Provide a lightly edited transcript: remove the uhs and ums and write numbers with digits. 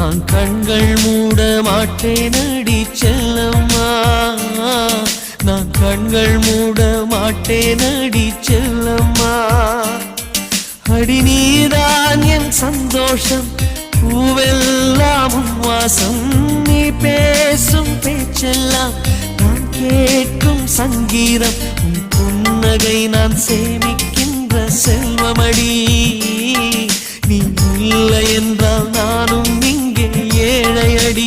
நான் கண்கள் மூட மாட்டேனடி செல்லம்மா, நான் கண்கள் மூட மாட்டேனடி செல்லம்மா. அடி நீதான் என் சந்தோஷம், பூவெல்லாம் உன் வாசம், நீ பேசும் பேச்செல்லாம் நான் கேட்கும் சங்கீதம், உன் புன்னகை நான் சேமிக்கின்ற செல்வமடி. நீ இல்லை என்றால் நானும் இங்கே ஏழையடி.